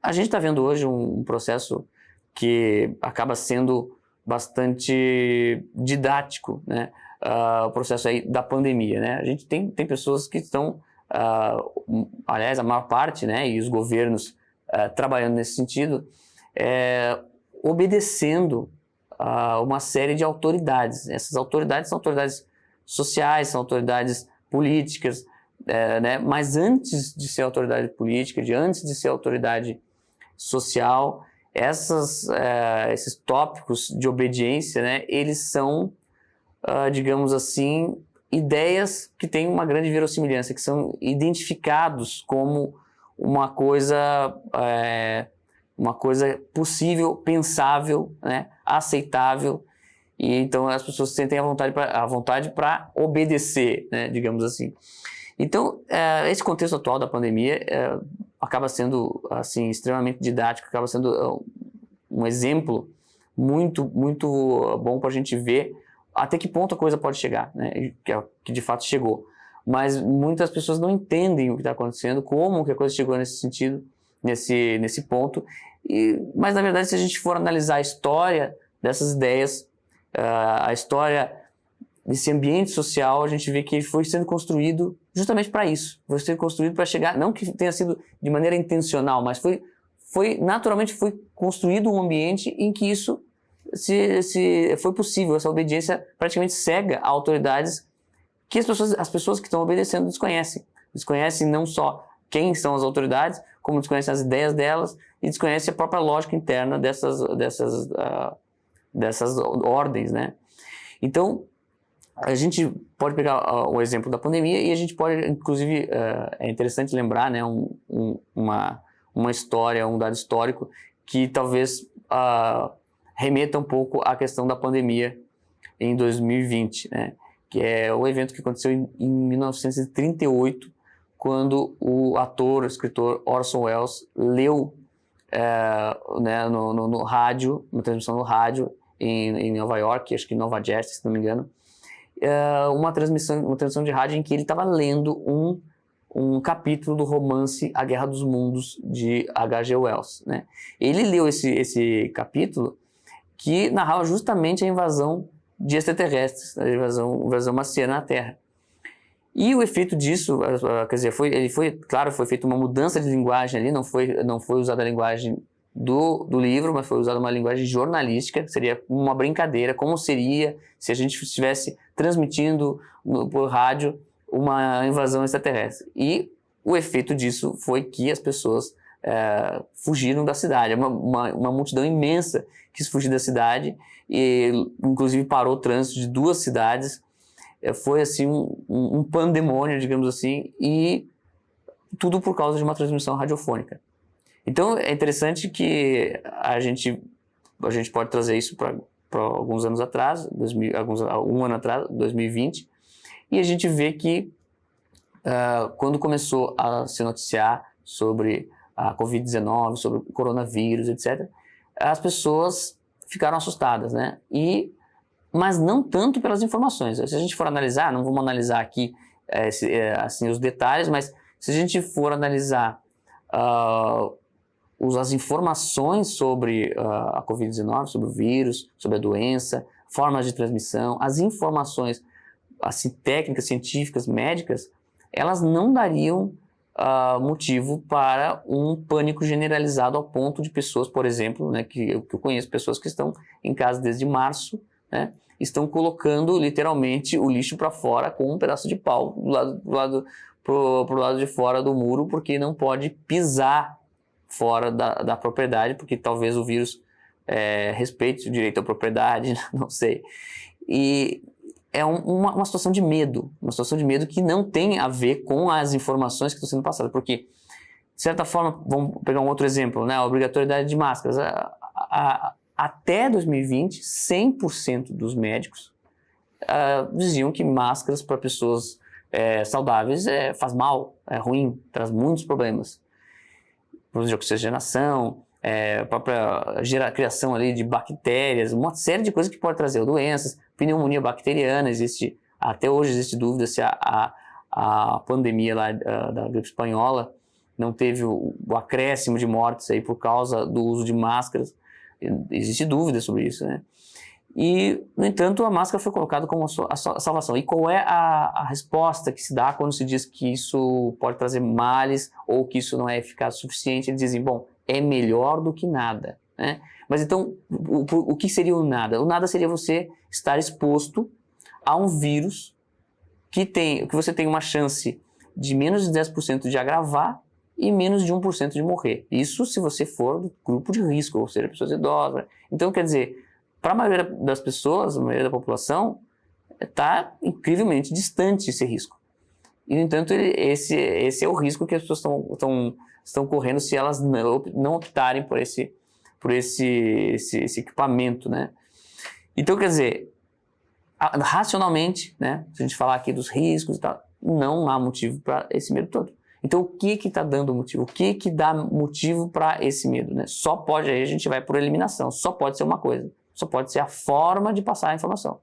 a gente está vendo hoje um processo que acaba sendo bastante didático, né? O processo aí da pandemia, né? A gente tem pessoas que estão, aliás, a maior parte, né, e os governos trabalhando nesse sentido, obedecendo uma série de autoridades. Essas autoridades são autoridades sociais, são autoridades políticas, né? Mas antes de ser autoridade política, antes de ser autoridade social, esses tópicos de obediência, né, eles são, digamos assim, ideias que têm uma grande verossimilhança, que são identificados como uma coisa possível, pensável, né, aceitável, e então as pessoas sentem a vontade para obedecer, né, digamos assim. Então, esse contexto atual da pandemia acaba sendo assim, extremamente didático, acaba sendo um exemplo muito, muito bom para a gente ver até que ponto a coisa pode chegar, né? Que de fato chegou. Mas muitas pessoas não entendem o que está acontecendo, como que a coisa chegou nesse sentido, nesse ponto. Mas, na verdade, se a gente for analisar a história dessas ideias, a história desse ambiente social, a gente vê que ele foi sendo construído justamente para isso. Foi sendo construído para chegar, não que tenha sido de maneira intencional, mas naturalmente foi construído um ambiente em que isso se foi possível, essa obediência praticamente cega a autoridades que as pessoas que estão obedecendo desconhecem. Desconhecem não só quem são as autoridades, como desconhecem as ideias delas e desconhecem a própria lógica interna dessas ordens, né? Então, a gente pode pegar o exemplo da pandemia e a gente pode, inclusive, é interessante lembrar, né, uma história, um dado histórico que talvez remeta um pouco à questão da pandemia em 2020, né, que é o evento que aconteceu em 1938, quando o ator, o escritor Orson Welles leu né, no rádio, uma transmissão no rádio em Nova York, acho que em Nova Jersey, se não me engano, uma transmissão de rádio em que ele estava lendo um capítulo do romance A Guerra dos Mundos, de H.G. Wells, né? Ele leu esse capítulo que narrava justamente a invasão de extraterrestres, a invasão marciana na Terra. E o efeito disso, quer dizer, foi feita uma mudança de linguagem ali, não foi usada a linguagem do livro, mas foi usada uma linguagem jornalística, que seria uma brincadeira, como seria se a gente estivesse transmitindo por rádio uma invasão extraterrestre. E o efeito disso foi que as pessoas fugiram da cidade, uma multidão imensa quis fugir da cidade, e inclusive parou o trânsito de duas cidades. Foi assim um pandemônio, digamos assim, e tudo por causa de uma transmissão radiofônica. Então é interessante que a gente pode trazer isso para alguns anos atrás, um ano atrás, 2020, e a gente vê que quando começou a se noticiar sobre a Covid-19, sobre o coronavírus, etc., as pessoas ficaram assustadas, né? Mas não tanto pelas informações. Se a gente for analisar, não vamos analisar aqui assim, os detalhes, mas se a gente for analisar as informações sobre a Covid-19, sobre o vírus, sobre a doença, formas de transmissão, as informações assim, técnicas, científicas, médicas, elas não dariam motivo para um pânico generalizado ao ponto de pessoas, por exemplo, né, que eu conheço pessoas que estão em casa desde março, né, estão colocando literalmente o lixo para fora com um pedaço de pau pro lado de fora do muro, porque não pode pisar fora da propriedade, porque talvez o vírus respeite o direito à propriedade, não sei. E é uma situação de medo, que não tem a ver com as informações que estão sendo passadas, porque, de certa forma, vamos pegar um outro exemplo, né, a obrigatoriedade de máscaras. Até 2020, 100% dos médicos diziam que máscaras para pessoas saudáveis faz mal, é ruim, traz muitos problemas. Problemas de oxigenação, a própria criação ali de bactérias, uma série de coisas que pode trazer doenças, pneumonia bacteriana, até hoje existe dúvida se a pandemia lá da gripe espanhola, não teve o acréscimo de mortes aí por causa do uso de máscaras. Existe dúvida sobre isso, né? E, no entanto, a máscara foi colocada como a salvação. E qual é a resposta que se dá quando se diz que isso pode trazer males ou que isso não é eficaz o suficiente? Eles dizem, bom, é melhor do que nada, né? Mas então, o que seria o nada? O nada seria você estar exposto a um vírus que você tem uma chance de menos de 10% de agravar e menos de 1% de morrer. Isso se você for do grupo de risco, ou seja, pessoas idosas. Então, quer dizer, para a maioria das pessoas, a maioria da população, está incrivelmente distante esse risco. E, no entanto, esse é o risco que as pessoas estão correndo se elas não optarem por esse equipamento, né? Então, quer dizer, racionalmente, né, se a gente falar aqui dos riscos e tal, não há motivo para esse medo todo. Então, o que está dando motivo? O que dá motivo para esse medo, né? Só pode, aí a gente vai por eliminação, só pode ser uma coisa. Só pode ser a forma de passar a informação.